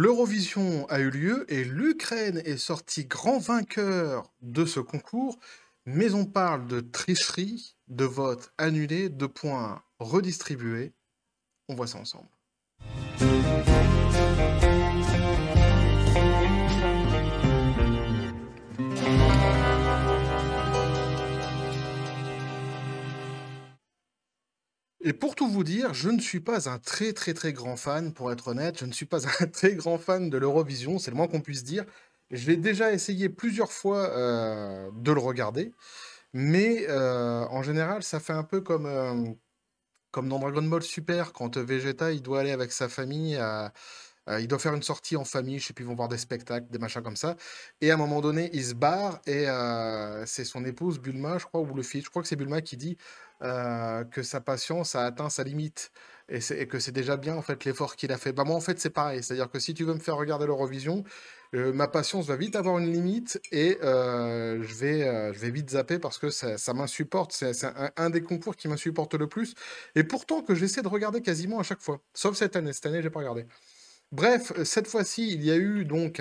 L'Eurovision a eu lieu et l'Ukraine est sortie grand vainqueur de ce concours, mais on parle de tricherie, de votes annulés, de points redistribués. On voit ça ensemble. Et pour tout vous dire, je ne suis pas un très grand fan, pour être honnête. Je ne suis pas un très grand fan de l'Eurovision, c'est le moins qu'on puisse dire. Je l'ai déjà essayé plusieurs fois de le regarder, mais en général, ça fait un peu comme dans Dragon Ball Super, quand Vegeta il doit aller avec sa famille il doit faire une sortie en famille, je sais plus, ils vont voir des spectacles, des machins comme ça. Et à un moment donné, il se barre et c'est son épouse, Bulma, je crois, ou le fils, je crois que c'est Bulma qui dit que sa patience a atteint sa limite. Et que c'est déjà bien, en fait, l'effort qu'il a fait. Bah, moi, en fait, c'est pareil. C'est-à-dire que si tu veux me faire regarder l'Eurovision, ma patience va vite avoir une limite et je vais vite zapper parce que ça m'insupporte. C'est un des concours qui m'insupporte le plus. Et pourtant que j'essaie de regarder quasiment à chaque fois. Sauf cette année. Cette année, j'ai pas regardé. Bref, cette fois-ci, il y a eu donc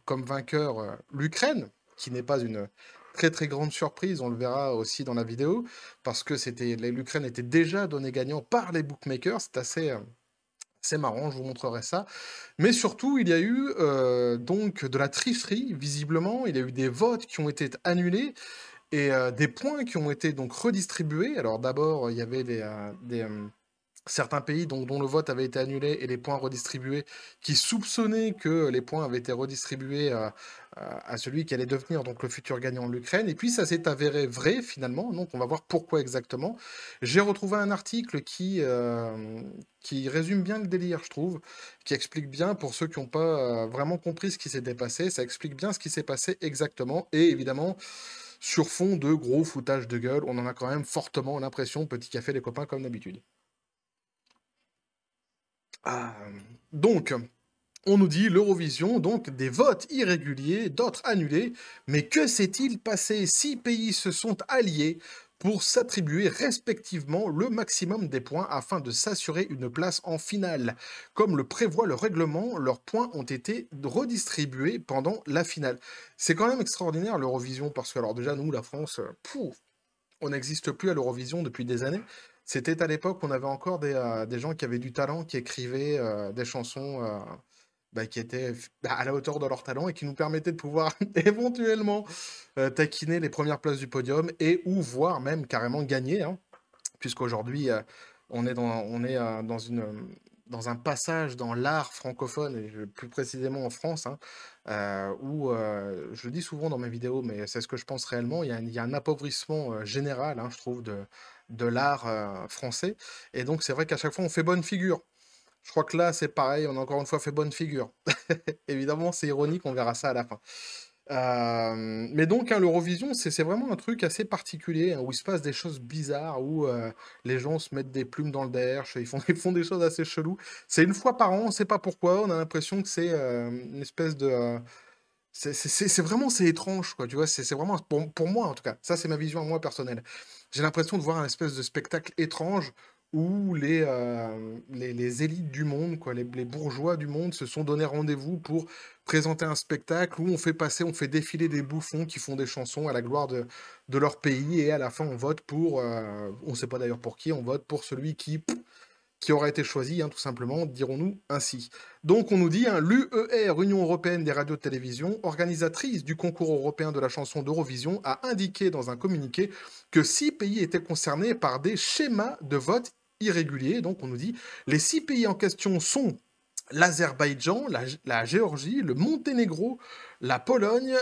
comme vainqueur l'Ukraine, qui n'est pas une très grande surprise, on le verra aussi dans la vidéo, parce que l'Ukraine était déjà donnée gagnant par les bookmakers, c'est assez marrant, je vous montrerai ça. Mais surtout, il y a eu donc de la tricherie, visiblement, il y a eu des votes qui ont été annulés et des points qui ont été donc redistribués. Alors d'abord, il y avait certains pays dont le vote avait été annulé et les points redistribués, qui soupçonnaient que les points avaient été redistribués à celui qui allait devenir donc le futur gagnant de l'Ukraine. Et puis ça s'est avéré vrai finalement, donc on va voir pourquoi exactement. J'ai retrouvé un article qui résume bien le délire, je trouve, qui explique bien, pour ceux qui n'ont pas vraiment compris ce qui s'était passé, ça explique bien ce qui s'est passé exactement, et évidemment, sur fond de gros foutage de gueule, on en a quand même fortement l'impression, petit café les copains comme d'habitude. Ah, donc, on nous dit l'Eurovision, donc des votes irréguliers, d'autres annulés. Mais que s'est-il passé? 6 pays se sont alliés pour s'attribuer respectivement le maximum des points afin de s'assurer une place en finale. Comme le prévoit le règlement, leurs points ont été redistribués pendant la finale. C'est quand même extraordinaire l'Eurovision parce que, alors déjà, nous, la France, on n'existe plus à l'Eurovision depuis des années. C'était à l'époque où on avait encore des gens qui avaient du talent, qui écrivaient des chansons qui étaient à la hauteur de leur talent et qui nous permettaient de pouvoir éventuellement taquiner les premières places du podium et ou voire même carrément gagner, hein, puisqu'aujourd'hui on est dans un passage dans l'art francophone, et plus précisément en France, hein, où, je le dis souvent dans mes vidéos, mais c'est ce que je pense réellement, il y a un appauvrissement général, hein, je trouve, de l'art français. Et donc c'est vrai qu'à chaque fois on fait bonne figure. Je crois que là c'est pareil, on a encore une fois fait bonne figure. Évidemment c'est ironique, on verra ça à la fin. Mais donc, hein, l'Eurovision, c'est vraiment un truc assez particulier, hein, où il se passe des choses bizarres, où les gens se mettent des plumes dans le derche, ils font des choses assez cheloues. C'est une fois par an, on sait pas pourquoi, on a l'impression que c'est une espèce de... c'est vraiment, c'est étrange, quoi, tu vois, c'est vraiment, pour moi en tout cas, ça c'est ma vision à moi personnelle. J'ai l'impression de voir un espèce de spectacle étrange où les élites du monde, quoi, les bourgeois du monde se sont donné rendez-vous pour présenter un spectacle où on fait défiler des bouffons qui font des chansons à la gloire de leur pays et à la fin on vote pour, on ne sait pas d'ailleurs pour qui, on vote pour celui qui aura été choisi, hein, tout simplement, dirons-nous ainsi. Donc on nous dit, hein, l'UER, Union européenne des radios-télévisions, organisatrice du concours européen de la chanson d'Eurovision, a indiqué dans un communiqué que 6 pays étaient concernés par des schémas de vote irréguliers. Donc on nous dit, les 6 pays en question sont l'Azerbaïdjan, la Géorgie, le Monténégro, la Pologne,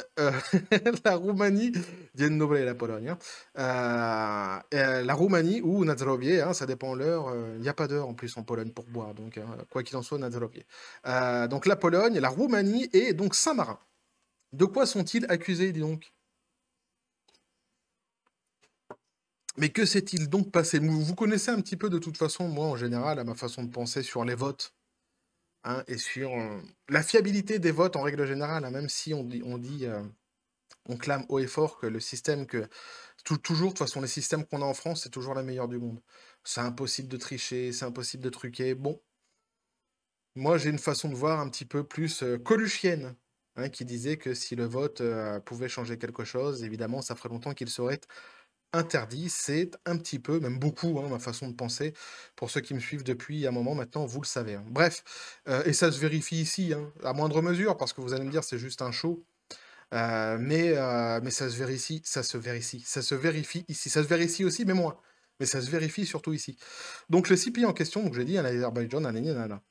la Roumanie, Dzień dobry la Pologne, hein, la Roumanie ou Nadzarovier, hein, ça dépend l'heure, il n'y a pas d'heure en plus en Pologne pour boire, donc quoi qu'il en soit, Nadzarovier. Donc la Pologne, la Roumanie et donc Saint-Marin. De quoi sont-ils accusés, dis donc? Mais que s'est-il donc passé? Vous connaissez un petit peu de toute façon, moi en général, à ma façon de penser sur les votes, hein, et sur la fiabilité des votes en règle générale, hein, même si on clame haut et fort que le système toujours, de toute façon, les systèmes qu'on a en France, c'est toujours la meilleure du monde. C'est impossible de tricher, c'est impossible de truquer. Bon, Moi, j'ai une façon de voir un petit peu plus coluchienne, hein, qui disait que si le vote pouvait changer quelque chose, évidemment, ça ferait longtemps qu'il serait interdit. C'est un petit peu, même beaucoup, hein, ma façon de penser. Pour ceux qui me suivent depuis un moment maintenant, vous le savez, hein. Bref, et ça se vérifie ici, hein, à moindre mesure, parce que vous allez me dire, c'est juste un show. Mais ça se vérifie, ça se vérifie ici. Ça se vérifie aussi, mais moins. Mais ça se vérifie surtout ici. Donc le CPI en question, donc j'ai dit, hein, l'Azerbaïdjan, nanani, nanana.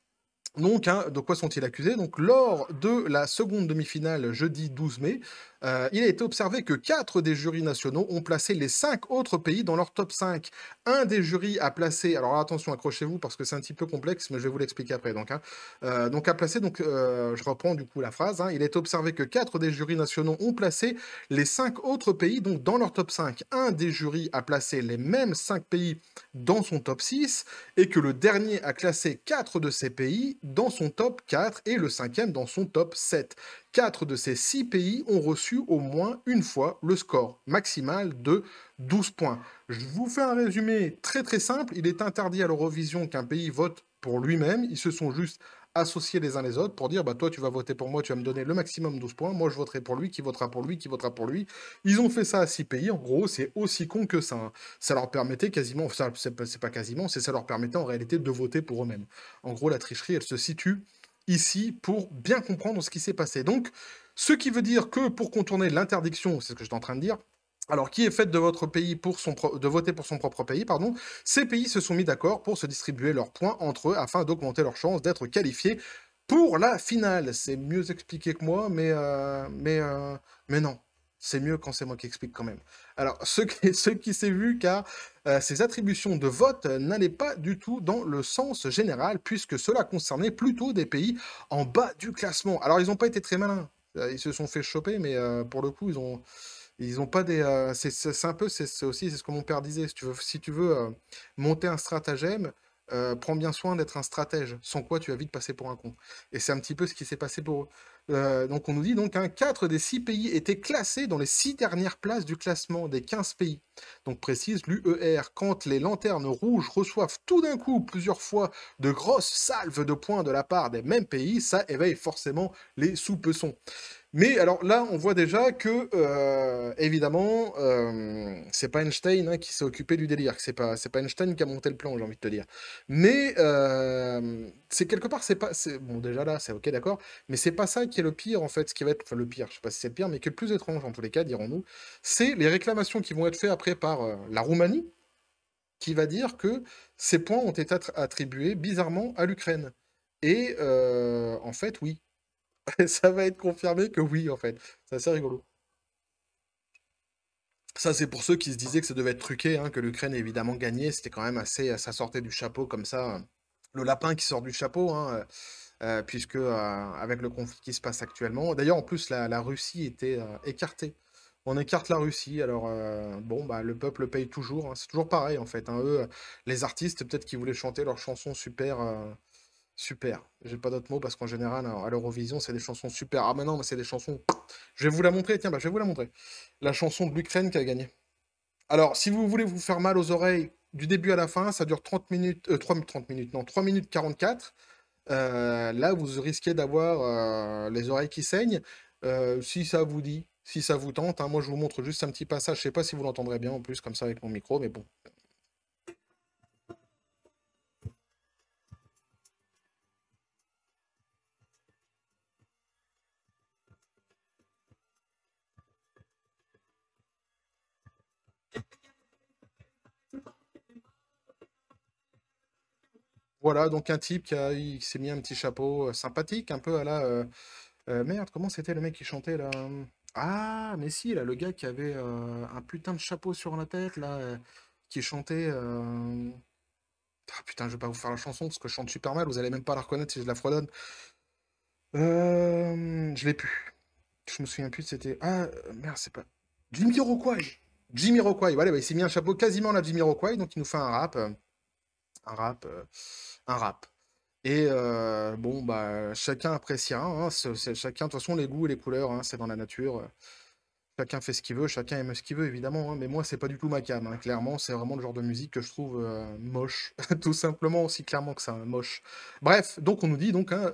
Donc, hein, de quoi sont-ils accusés? Donc, lors de la seconde demi-finale, jeudi 12 mai, il a été observé que 4 des jurys nationaux ont placé les 5 autres pays dans leur top 5. Un des jurys a placé, alors attention, accrochez-vous parce que c'est un petit peu complexe, mais je vais vous l'expliquer après. Donc a placé, je reprends du coup la phrase, hein, il est observé que 4 des jurys nationaux ont placé les 5 autres pays donc, dans leur top 5. Un des jurys a placé les mêmes 5 pays dans son top 6 et que le dernier a classé 4 de ces pays dans son top 4 et le cinquième dans son top 7. 4 de ces 6 pays ont reçu au moins une fois le score maximal de 12 points. Je vous fais un résumé très très simple. Il est interdit à l'Eurovision qu'un pays vote pour lui-même. Ils se sont juste associés les uns les autres pour dire bah toi tu vas voter pour moi, tu vas me donner le maximum 12 points, moi je voterai pour lui, qui votera pour lui, qui votera pour lui. Ils ont fait ça à 6 pays, en gros c'est aussi con que ça, hein. Ça leur permettait quasiment, c'est pas quasiment, c'est ça leur permettait en réalité de voter pour eux-mêmes. En gros la tricherie elle se situe ici pour bien comprendre ce qui s'est passé. Donc ce qui veut dire que pour contourner l'interdiction, c'est ce que j'étais en train de dire, alors, qui est fait de votre pays de voter pour son propre pays, pardon. Ces pays se sont mis d'accord pour se distribuer leurs points entre eux afin d'augmenter leurs chances d'être qualifiés pour la finale. C'est mieux expliqué que moi, mais non. C'est mieux quand c'est moi qui explique quand même. Alors, ce qui s'est vu, car ces attributions de vote n'allaient pas du tout dans le sens général, puisque cela concernait plutôt des pays en bas du classement. Alors, ils n'ont pas été très malins. Ils se sont fait choper, mais pour le coup, ils ont pas des, c'est un peu c'est aussi c'est ce que mon père disait, si tu veux monter un stratagème, prends bien soin d'être un stratège, sans quoi tu vas vite passer pour un con et c'est un petit peu ce qui s'est passé pour eux. Donc on nous dit donc, hein, 4 des 6 pays étaient classés dans les 6 dernières places du classement des 15 pays. Donc précise l'UER, quand les lanternes rouges reçoivent tout d'un coup plusieurs fois de grosses salves de points de la part des mêmes pays, ça éveille forcément les soupçons. Mais alors là, on voit déjà que, évidemment, c'est pas Einstein, hein, qui s'est occupé du délire. C'est pas Einstein qui a monté le plan, j'ai envie de te dire. Mais c'est quelque part, bon, déjà là, c'est ok, d'accord, mais c'est pas ça qui est le pire, en fait. Ce qui va être, enfin, le pire, je sais pas si c'est le pire, mais qui est le plus étrange, en tous les cas, dirons-nous, c'est les réclamations qui vont être faites après par la Roumanie, qui va dire que ces points ont été attribués bizarrement à l'Ukraine. Et en fait, oui. Ça va être confirmé que oui, en fait. C'est assez rigolo. Ça, c'est pour ceux qui se disaient que ça devait être truqué, hein, que l'Ukraine a évidemment gagné. C'était quand même assez. Ça sortait du chapeau comme ça. Le lapin qui sort du chapeau, hein, puisque avec le conflit qui se passe actuellement. D'ailleurs, en plus, la Russie était écartée. On écarte la Russie, alors bon, bah, le peuple paye toujours, hein. C'est toujours pareil, en fait, hein. Eux, les artistes, peut-être qu'ils voulaient chanter leurs chansons super. Super. J'ai pas d'autres mots parce qu'en général, à l'Eurovision, c'est des chansons super. Ah, mais non, mais c'est des chansons. Je vais vous la montrer, tiens, bah, je vais vous la montrer. La chanson de l'Ukraine qui a gagné. Alors, si vous voulez vous faire mal aux oreilles du début à la fin, ça dure 30 minutes, 30 minutes, non, 3 minutes 44. Là, vous risquez d'avoir les oreilles qui saignent. Si ça vous dit, si ça vous tente, hein, moi je vous montre juste un petit passage. Je sais pas si vous l'entendrez bien en plus, comme ça avec mon micro, mais bon. Voilà, donc un type il s'est mis un petit chapeau sympathique, un peu à la. Merde, comment c'était le mec qui chantait là? Ah, mais si, là, le gars qui avait un putain de chapeau sur la tête, là, qui chantait. Ah putain, je vais pas vous faire la chanson parce que je chante super mal, vous allez même pas la reconnaître si je la fredonne. Je l'ai plus. Je me souviens plus, c'était. Ah, merde, c'est pas. Jimiroquai! Jimiroquai, voilà, bah, il s'est mis un chapeau quasiment à la Jimiroquai, donc il nous fait un rap. Un rap. Un rap. Et bon, bah, chacun appréciera, hein, chacun, de toute façon, les goûts et les couleurs, hein, c'est dans la nature. Chacun fait ce qu'il veut, chacun aime ce qu'il veut, évidemment, hein, mais moi, c'est pas du tout ma came, hein. Clairement, c'est vraiment le genre de musique que je trouve moche, tout simplement, aussi clairement que ça, hein, moche. Bref, donc on nous dit donc, hein,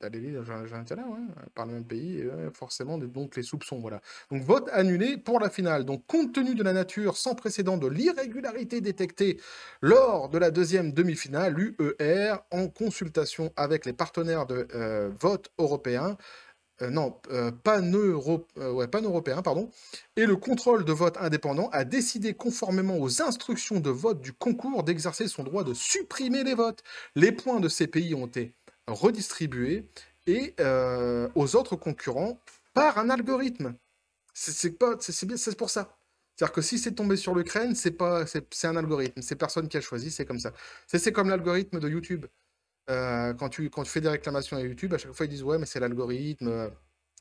allez, j'ai un là, ouais, par le même pays, et ouais, forcément, donc les soupçons, voilà. Donc vote annulé pour la finale. Donc compte tenu de la nature sans précédent de l'irrégularité détectée lors de la deuxième demi-finale, l'UER, en consultation avec les partenaires de vote européens, non, ouais, pan-européen, pardon, et le contrôle de vote indépendant a décidé, conformément aux instructions de vote du concours, d'exercer son droit de supprimer les votes. Les points de ces pays ont été redistribués et aux autres concurrents par un algorithme. C'est pour ça. C'est-à-dire que si c'est tombé sur l'Ukraine, c'est un algorithme. C'est personne qui a choisi, c'est comme ça. C'est comme l'algorithme de YouTube. Quand tu fais des réclamations à YouTube, à chaque fois ils disent ouais, mais c'est l'algorithme,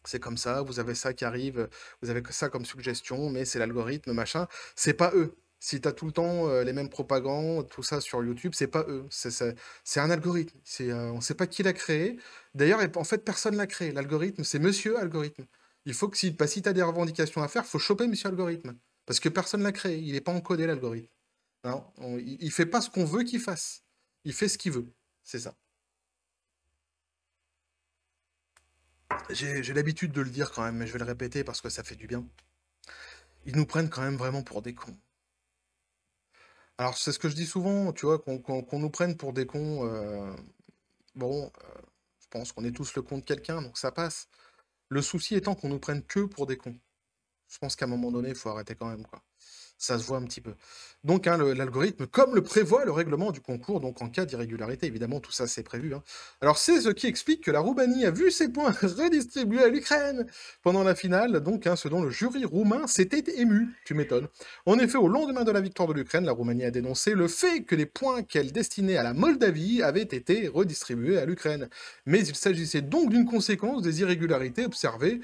c'est comme ça, vous avez ça qui arrive, vous avez que ça comme suggestion, mais c'est l'algorithme, machin. C'est pas eux. Si tu as tout le temps les mêmes propagandes, tout ça sur YouTube, c'est pas eux. C'est un algorithme. On sait pas qui l'a créé. D'ailleurs, en fait, personne l'a créé. L'algorithme, c'est monsieur algorithme. Il faut que si tu as des revendications à faire, il faut choper monsieur algorithme. Parce que personne l'a créé. Il n'est pas encodé, l'algorithme. Non, il fait pas ce qu'on veut qu'il fasse. Il fait ce qu'il veut. C'est ça. J'ai l'habitude de le dire quand même, mais je vais le répéter parce que ça fait du bien. Ils nous prennent quand même vraiment pour des cons. Alors, c'est ce que je dis souvent, tu vois, qu'on nous prenne pour des cons. Bon, je pense qu'on est tous le con de quelqu'un, donc ça passe. Le souci étant qu'on nous prenne que pour des cons. Je pense qu'à un moment donné, il faut arrêter quand même, quoi. Ça se voit un petit peu. Donc, hein, l'algorithme, comme le prévoit le règlement du concours, donc en cas d'irrégularité, évidemment, tout ça c'est prévu, hein. Alors, c'est ce qui explique que la Roumanie a vu ses points redistribués à l'Ukraine pendant la finale, donc hein, ce dont le jury roumain s'était ému, tu m'étonnes. En effet, au lendemain de la victoire de l'Ukraine, la Roumanie a dénoncé le fait que les points qu'elle destinait à la Moldavie avaient été redistribués à l'Ukraine. Mais il s'agissait donc d'une conséquence des irrégularités observées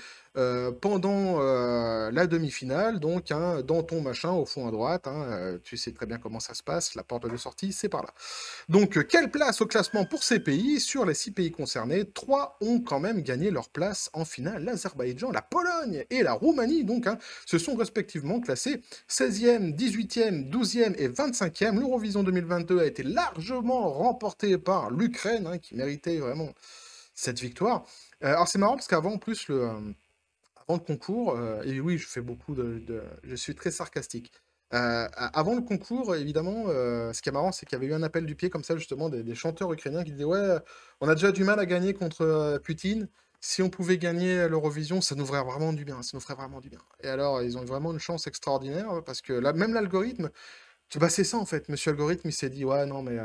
pendant la demi-finale, donc hein, dans ton machin au fond à droite, hein, tu sais très bien comment ça se passe, la porte de sortie, c'est par là. Donc, quelle place au classement pour ces pays? Sur les 6 pays concernés, 3 ont quand même gagné leur place en finale. L'Azerbaïdjan, la Pologne et la Roumanie, donc, hein, se sont respectivement classés 16e, 18e, 12e et 25e. L'Eurovision 2022 a été largement remportée par l'Ukraine, hein, qui méritait vraiment cette victoire. Alors, c'est marrant parce qu'avant, en plus, avant le concours, et oui, je fais beaucoup je suis très sarcastique. Avant le concours, évidemment, ce qui est marrant, c'est qu'il y avait eu un appel du pied comme ça, justement, des chanteurs ukrainiens qui disaient ouais, on a déjà du mal à gagner contre Poutine. Si on pouvait gagner l'Eurovision, ça nous ferait vraiment du bien. Ça nous ferait vraiment du bien. Et alors, ils ont eu vraiment une chance extraordinaire parce que là, même l'algorithme, bah, c'est ça en fait. Monsieur Algorithme, il s'est dit ouais, non, mais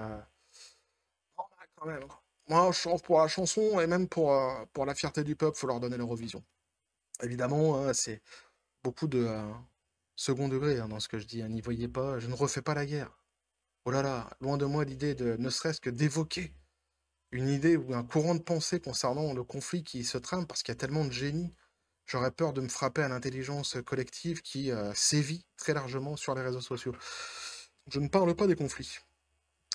quand même. Moi, je chante pour la chanson et même pour la fierté du peuple, faut leur donner l'Eurovision. Évidemment, hein, c'est beaucoup de second degré hein, dans ce que je dis, hein. N'y voyez pas, je ne refais pas la guerre. Oh là là, loin de moi l'idée de ne serait-ce que d'évoquer une idée ou un courant de pensée concernant le conflit qui se trame parce qu'il y a tellement de génie. J'aurais peur de me frapper à l'intelligence collective qui sévit très largement sur les réseaux sociaux. Je ne parle pas des conflits.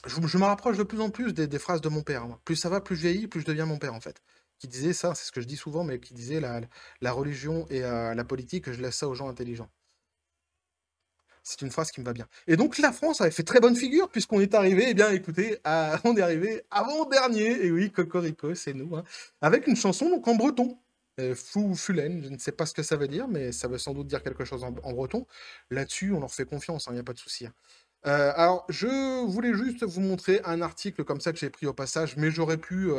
Je me rapproche de plus en plus des phrases de mon père, moi. Plus ça va, plus je vieillis, plus je deviens mon père, en fait. Qui disait ça, c'est ce que je dis souvent, mais qui disait la religion et la politique, je laisse ça aux gens intelligents. C'est une phrase qui me va bien. Et donc la France avait fait très bonne figure puisqu'on est arrivé, eh bien écoutez, on est arrivé avant-dernier, et oui, Cocorico, c'est nous, hein, avec une chanson donc en breton. Fou ou Fulen, je ne sais pas ce que ça veut dire, mais ça veut sans doute dire quelque chose en breton. Là-dessus, on leur fait confiance, il n'y a pas de souci, hein. Alors, je voulais juste vous montrer un article comme ça que j'ai pris au passage, mais j'aurais pu,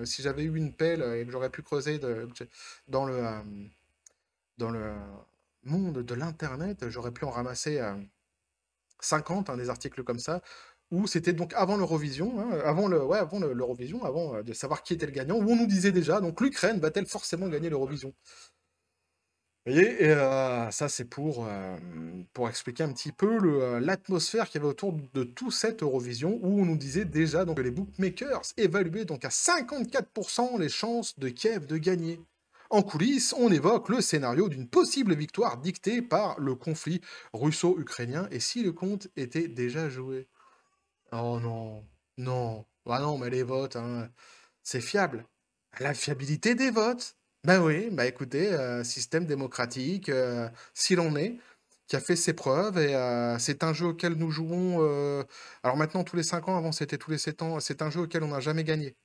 si j'avais eu une pelle et que j'aurais pu creuser dans dans le monde de l'Internet, j'aurais pu en ramasser 50, hein, des articles comme ça, où c'était donc avant l'Eurovision, hein, avant l'Eurovision, avant de savoir qui était le gagnant, où on nous disait déjà, donc l'Ukraine va-t-elle forcément gagner l'Eurovision? Vous voyez, et ça c'est pour expliquer un petit peu l'atmosphère qu'il y avait autour de tout cette Eurovision, où on nous disait déjà donc, que les bookmakers évaluaient donc à 54% les chances de Kiev de gagner. En coulisses, on évoque le scénario d'une possible victoire dictée par le conflit russo-ukrainien, et si le compte était déjà joué. Oh non, non, ah non, mais les votes, hein, c'est fiable. La fiabilité des votes. Ben oui, bah écoutez, système démocratique, s'il en est, qui a fait ses preuves et c'est un jeu auquel nous jouons, alors maintenant tous les 5 ans, avant c'était tous les 7 ans. C'est un jeu auquel on n'a jamais gagné.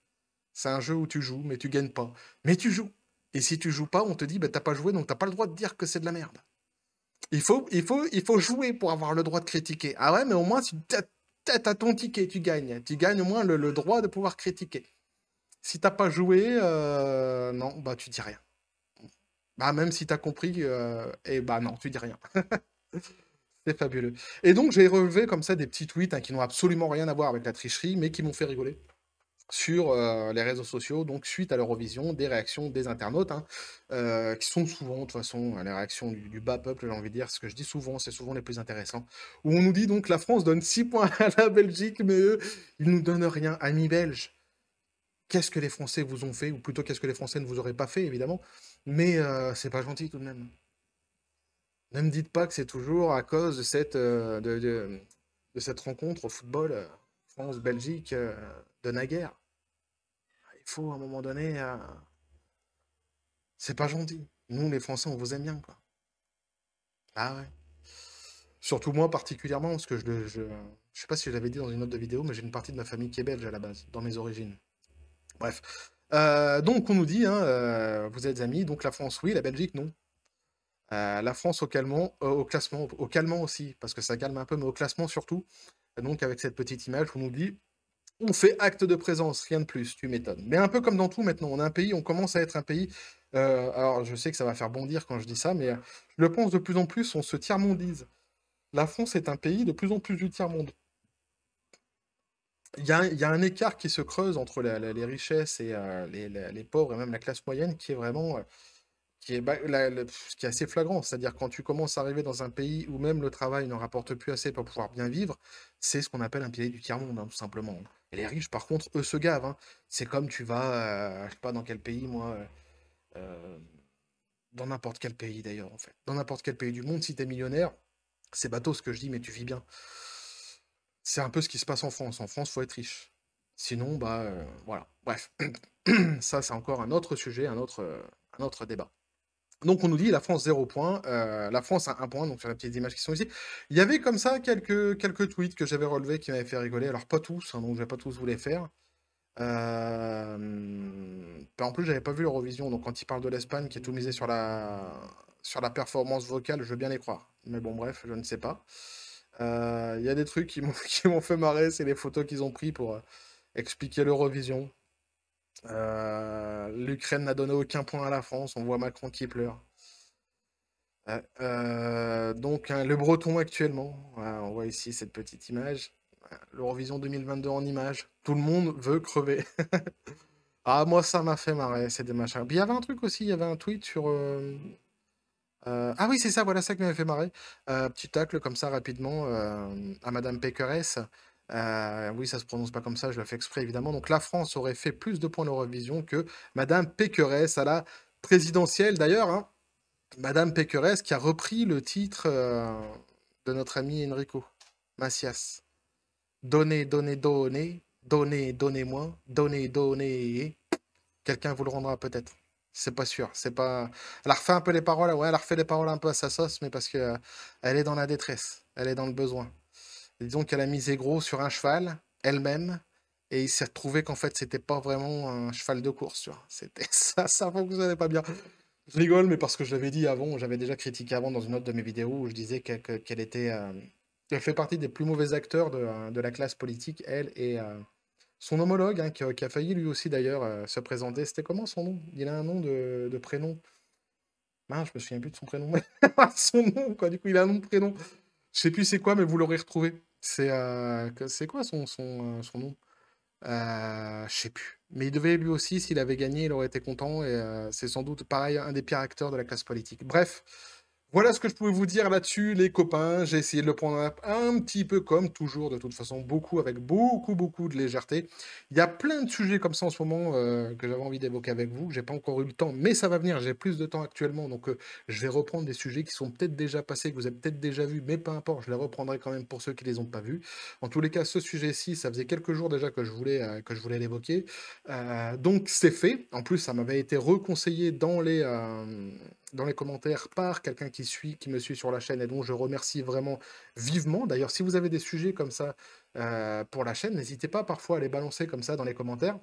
C'est un jeu où tu joues, mais tu gagnes pas. Mais tu joues. Et si tu joues pas, on te dit: «Bah, tu pas joué, donc t'as pas le droit de dire que c'est de la merde». Il faut jouer pour avoir le droit de critiquer. Ah ouais, mais au moins si tu ton ticket, tu gagnes. Tu gagnes au moins le droit de pouvoir critiquer. Si t'as pas joué, non, bah, tu dis rien. Bah, même si t'as compris, et bah, non, tu dis rien. C'est fabuleux. Et donc j'ai relevé comme ça des petits tweets, hein, qui n'ont absolument rien à voir avec la tricherie, mais qui m'ont fait rigoler sur, les réseaux sociaux, donc suite à l'Eurovision, des réactions des internautes, hein, qui sont souvent, de toute façon, les réactions du bas peuple, j'ai envie de dire. Ce que je dis souvent, c'est souvent les plus intéressants. Où on nous dit donc: «La France donne 6 points à la Belgique, mais eux, ils nous donnent rien». Amis belges, qu'est-ce que les Français vous ont fait? Ou plutôt, qu'est-ce que les Français ne vous auraient pas fait, évidemment, mais c'est pas gentil tout de même. Ne me dites pas que c'est toujours à cause de cette rencontre au football, France-Belgique, de naguère. Il faut, à un moment donné, c'est pas gentil. Nous, les Français, on vous aime bien, quoi. Ah ouais. Surtout moi particulièrement, parce que je sais pas si je l'avais dit dans une autre vidéo, mais j'ai une partie de ma famille qui est belge à la base, dans mes origines. Bref. Donc on nous dit, hein, vous êtes amis, donc la France oui, la Belgique non. La France au classement, au calmant aussi, parce que ça calme un peu, mais au classement surtout. Donc avec cette petite image, on nous dit, on fait acte de présence, rien de plus, tu m'étonnes. Mais un peu comme dans tout maintenant, on est un pays, on commence à être un pays. Alors je sais que ça va faire bondir quand je dis ça, mais je le pense de plus en plus, on se tiers-mondise. La France est un pays de plus en plus du tiers-monde. Il y a un écart qui se creuse entre les richesses et les pauvres et même la classe moyenne qui est vraiment qui est, bah, qui est assez flagrant. C'est-à-dire quand tu commences à arriver dans un pays où même le travail ne rapporte plus assez pour pouvoir bien vivre, c'est ce qu'on appelle un pays du tiers-monde, hein, tout simplement. Et les riches, par contre, eux se gavent, hein. C'est comme tu vas, je sais pas dans quel pays, moi, euh, dans n'importe quel pays d'ailleurs, en fait. Dans n'importe quel pays du monde, si t'es millionnaire, c'est bateau ce que je dis, mais tu vis bien. C'est un peu ce qui se passe en France. En France, faut être riche. Sinon, bah, voilà. Bref. Ça, c'est encore un autre sujet, un autre débat. Donc on nous dit la France 0 point, la France a 1 point, donc sur les petites images qui sont ici. Il y avait comme ça quelques tweets que j'avais relevés qui m'avaient fait rigoler. Alors pas tous, hein, donc je vais pas tous vous les faire. Bah, en plus, j'avais pas vu l'Eurovision, donc quand ils parlent de l'Espagne qui est tout misé sur la performance vocale, je veux bien les croire. Mais bon, bref, je ne sais pas. Il y a des trucs qui m'ont qui m'ont fait marrer, c'est les photos qu'ils ont pris pour expliquer l'Eurovision. L'Ukraine n'a donné aucun point à la France, on voit Macron qui pleure. Donc hein, le breton actuellement, voilà, on voit ici cette petite image. Voilà, l'Eurovision 2022 en image. Tout le monde veut crever. Ah, moi, ça m'a fait marrer, c'est des machins. Puis il y avait un truc aussi, il y avait un tweet sur. Ah oui, c'est ça, voilà ça qui m'avait fait marrer. Petit tacle comme ça rapidement à Madame Pécresse. Oui, ça se prononce pas comme ça, je le fais exprès évidemment. Donc la France aurait fait plus de points à l'Eurovision que Madame Pécresse à la présidentielle d'ailleurs, hein. Madame Pécresse qui a repris le titre de notre ami Enrico Macias. Donnez, donnez, donnez, donnez, donnez-moi, donnez, donnez. Quelqu'un vous le rendra peut-être. C'est pas sûr. C'est pas. Elle a refait un peu les paroles. Ouais, elle a refait les paroles un peu à sa sauce, mais parce que elle est dans la détresse. Elle est dans le besoin. Et disons qu'elle a misé gros sur un cheval, elle-même, et il s'est retrouvé qu'en fait, c'était pas vraiment un cheval de course, tu vois. C'était ça fonctionnait pas bien. Je rigole, mais parce que je l'avais dit avant, j'avais déjà critiqué avant dans une autre de mes vidéos où je disais qu'elle était. Elle fait partie des plus mauvais acteurs de la classe politique, elle, et son homologue, hein, qui a failli lui aussi d'ailleurs se présenter. C'était comment son nom? Il a un nom de prénom. Mince, je me souviens plus de son prénom. Son nom, quoi. Du coup, il a un nom de prénom. Je sais plus c'est quoi, mais vous l'aurez retrouvé. C'est quoi son nom? Je sais plus. Mais il devait lui aussi, s'il avait gagné, il aurait été content. Et c'est sans doute pareil, un des pires acteurs de la classe politique. Bref, Voilà ce que je pouvais vous dire là-dessus, les copains. J'ai essayé de le prendre un petit peu comme toujours, de toute façon, beaucoup, avec beaucoup, beaucoup de légèreté. Il y a plein de sujets comme ça en ce moment que j'avais envie d'évoquer avec vous. J'ai pas encore eu le temps, mais ça va venir. J'ai plus de temps actuellement, donc je vais reprendre des sujets qui sont peut-être déjà passés, que vous avez peut-être déjà vus, mais peu importe, je les reprendrai quand même pour ceux qui les ont pas vus. En tous les cas, ce sujet-ci, ça faisait quelques jours déjà que je voulais l'évoquer. Donc c'est fait. En plus, ça m'avait été reconseillé dans les commentaires par quelqu'un qui me suit sur la chaîne et dont je remercie vraiment vivement. D'ailleurs, si vous avez des sujets comme ça pour la chaîne, n'hésitez pas parfois à les balancer comme ça dans les commentaires.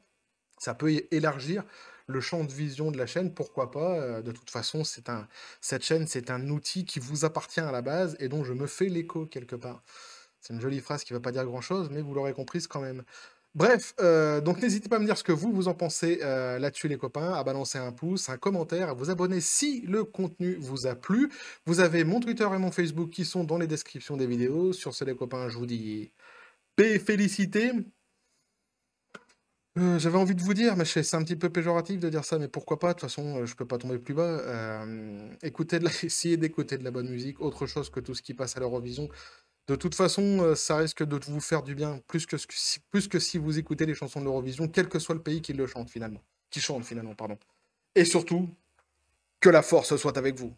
Ça peut élargir le champ de vision de la chaîne, pourquoi pas. De toute façon, cette chaîne, c'est un outil qui vous appartient à la base et dont je me fais l'écho quelque part. C'est une jolie phrase qui ne veut pas dire grand-chose, mais vous l'aurez comprise quand même. Bref, donc n'hésitez pas à me dire ce que vous en pensez là-dessus les copains, à balancer un pouce, un commentaire, à vous abonner si le contenu vous a plu. Vous avez mon Twitter et mon Facebook qui sont dans les descriptions des vidéos. Sur ce les copains, je vous dis paix et félicité. J'avais envie de vous dire, mais c'est un petit peu péjoratif de dire ça, mais pourquoi pas, de toute façon, je peux pas tomber plus bas. Essayez d'écouter de la bonne musique, autre chose que tout ce qui passe à l'Eurovision. De toute façon, ça risque de vous faire du bien, plus que si vous écoutez les chansons de l'Eurovision, quel que soit le pays qui le chante finalement. Qui chante finalement, pardon. Et surtout, que la force soit avec vous.